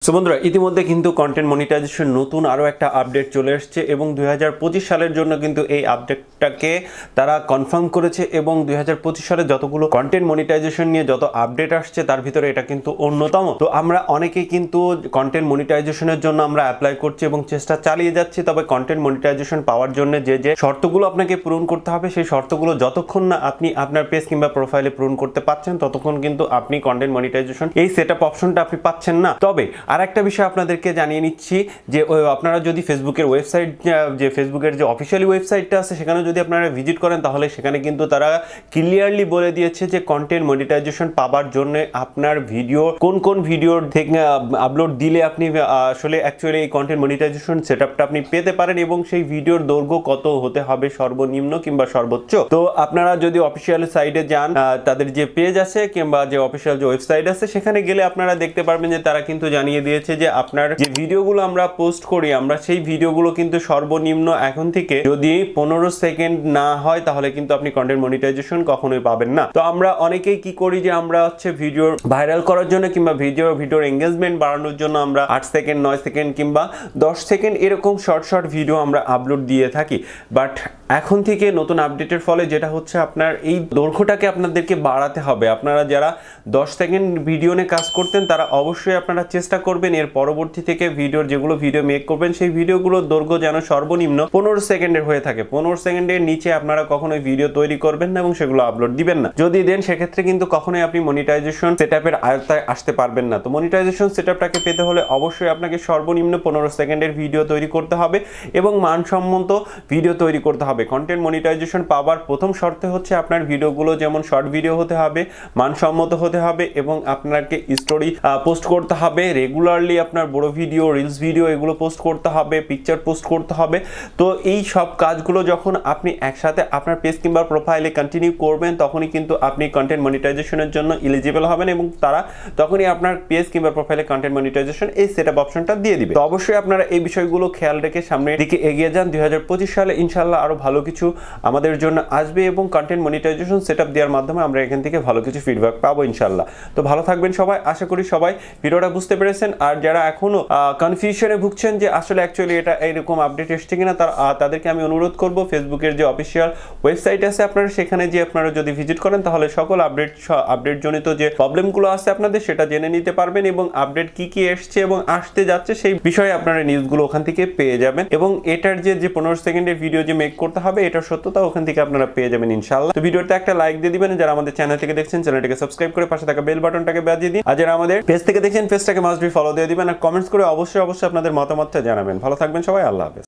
So বন্ধুরা ইতিমধ্যে কিন্তু কন্টেন্ট মনিটাইজেশন নতুন আরও একটা আপডেট চলে এসছে এবং 2025 সালের জন্য কিন্তু এই আপডেটটাকে তারা কনফার্ম করেছে এবং 2025 সালে যতগুলো কন্টেন্ট মনিটাইজেশন নিয়ে যত আপডেট আসছে তার ভিতরে এটা কিন্তু অন্যতম। তো আমরা অনেকেই কিন্তু কন্টেন্ট মনিটাইজেশনের জন্য আমরা অ্যাপ্লাই করছি এবং চেষ্টা চালিয়ে যাচ্ছি, তবে কন্টেন্ট মনিটাইজেশন পাওয়ার জন্য যে যে শর্তগুলো আপনাকে পূরণ করতে হবে সেই শর্তগুলো যতক্ষণ না আপনি আপনার পেজ কিংবা প্রোফাইলে পূরণ করতে পারছেন ততক্ষণ কিন্তু আপনি কন্টেন্ট মনিটাইজেশন এই সেটআপ অপশনটা আপনি পাচ্ছেন না। তবে আর একটা বিষয় আপনাদেরকে জানিয়ে নিচ্ছি যে আপনারা যদি ফেসবুকের ওয়েবসাইট যে ফেসবুকের যে অফিসিয়ালি ওয়েবসাইটটা আছে সেখানে যদি আপনারা ভিজিট করেন তাহলে সেখানে কিন্তু তারা ক্লিয়ারলি বলে দিয়েছে যে কন্টেন্ট মনিটাইজেশন পাওয়ার জন্য আপনার ভিডিও কোন কোন ভিডিও থেকে আপলোড দিলে আপনি আসলে অ্যাকচুয়ালি এই কন্টেন্ট মনিটাইজেশন সেটআপটা আপনি পেতে পারেন এবং সেই ভিডিওর দৈর্ঘ্য কত হতে হবে সর্বনিম্ন কিংবা সর্বোচ্চ। তো আপনারা যদি অফিসিয়াল সাইটে যান তাদের যে পেজ আছে কিংবা যে অফিসিয়াল যে ওয়েবসাইট আছে সেখানে গেলে আপনারা দেখতে পারবেন যে তারা কিন্তু জানিয়ে দিয়েছে যে আপনার যে ভিডিওগুলো আমরা পোস্ট করি আমরা সেই ভিডিওগুলো কিন্তু সর্বনিম্ন এখন থেকে যদি 15 সেকেন্ড না হয় তাহলে কিন্তু আপনি কন্টেন্ট মনিটাইজেশন কখনোই পাবেন না। তো আমরা অনেকেই কি করি যে আমরা হচ্ছে ভিডিও ভাইরাল করার জন্য কিংবা ভিডিওর এঙ্গেজমেন্ট বাড়ানোর জন্য আমরা 8 সেকেন্ড 9 সেকেন্ড কিংবা 10 সেকেন্ড এরকম শর্ট ভিডিও আমরা আপলোড দিয়ে থাকি। বাট এখন থেকে নতুন আপডেটের ফলে যেটা হচ্ছে আপনার এই দৈর্ঘ্যটাকে আপনাদেরকে বাড়াতে হবে। আপনারা যারা 10 সেকেন্ড ভিডিও নিয়ে কাজ করতেন তারা অবশ্যই আপনারা চেষ্টা করবেন এর পরবর্তী থেকে যেগুলো ভিডিও মেক করবেন সেই ভিডিওগুলোর দৈর্ঘ্য যেন সর্বনিম্ন 15 সেকেন্ডের হয়ে থাকে। 15 সেকেন্ডের নিচে আপনারা কখনোই ভিডিও তৈরি করবেন না এবং সেগুলো আপলোড দিবেন না। যদি দেন সেক্ষেত্রে কিন্তু কখনোই আপনি মনিটাইজেশন সেটআপের আয়তায় আসতে পারবেন না। তো মনিটাইজেশন সেটআপটাকে পেতে হলে অবশ্যই আপনাকে সর্বনিম্ন 15 সেকেন্ডের ভিডিও তৈরি করতে হবে এবং মানসম্মত ভিডিও তৈরি করতে হবে। কন্টেন্ট মনিটাইজেশন পাওয়ার প্রথম শর্তে হচ্ছে আপনার ভিডিওগুলো যেমন শর্ট ভিডিও হতে হবে, মানসম্মত হতে হবে এবং আপনাকে স্টোরি পোস্ট করতে হবে রেগুলারলি, আপনার বড় ভিডিও রিলস ভিডিও এগুলো পোস্ট করতে হবে, পিকচার পোস্ট করতে হবে। তো এই সব কাজগুলো যখন আপনি একসাথে আপনার পেজ কিংবা প্রোফাইলে কন্টিনিউ করবেন তখনই কিন্তু আপনি কন্টেন্ট মনিটাইজেশনের জন্য এলিজিবল হবেন এবং তারা তখনই আপনার পেজ কিংবা প্রোফাইলে কন্টেন্ট মনিটাইজেশন এই সেটআপ অপশনটা দিয়ে দিবে। তো অবশ্যই আপনারা এই বিষয়গুলো খেয়াল রেখে সামনের দিকে এগিয়ে যান। 2025 সালে ইনশাআল্লাহ আরো ভালো কিছু আমাদের জন্য আসবে এবং কন্টেন্ট মনিটাইজেশন সেটআপ দেওয়ার মাধ্যমে আমরা এখান থেকে ভালো কিছু ফিডব্যাক পাবো ইনশাআল্লাহ। তো ভালো থাকবেন সবাই, আশা করি সবাই ভিডিওটা বুঝতে পেরেছেন। আর যারা এখনো কনফিউশনে ভুগছেন যে আসলে অ্যাকচুয়ালি এটা এরকম আপডেট এসছে কিনা তাদেরকে আমি অনুরোধ করব ফেসবুকের যে অফিসিয়াল ওয়েবসাইট আছে আপনারা সেখানে যে আপনারা যদি ভিজিট করেন তাহলে সকল আপডেট জনিত যে প্রবলেমগুলো আছে আপনাদের সেটা জেনে নিতে পারবেন এবং আপডেট কি এসছে এবং আসতে যাচ্ছে সেই বিষয়ে আপনারা নিউজগুলো ওখান থেকে পেয়ে যাবেন এবং এটার যে 15 সেকেন্ডের ভিডিও যে মেক করতে হবে এটার সত্যতা ওখান থেকে আপনারা পেয়ে যাবেন ইনশাআল্লাহ। তো ভিডিওতে একটা লাইক দিয়ে দিবেন, যারা আমাদের চ্যানেল থেকে দেখছেন চ্যানেলটাকে সাবস্ক্রাইব করে পাশে থাকা বেল বাটনটাকে বাজিয়ে দিন, আর যারা আমাদের পেজ থেকে দেখছেন পেজটাকে মাস্ট বি ফলো দিয়ে দিবেন আর কমেন্টস করে অবশ্যই আপনাদের মতামতটা জানাবেন। ভালো থাকবেন সবাই, আল্লাহ হাফেজ।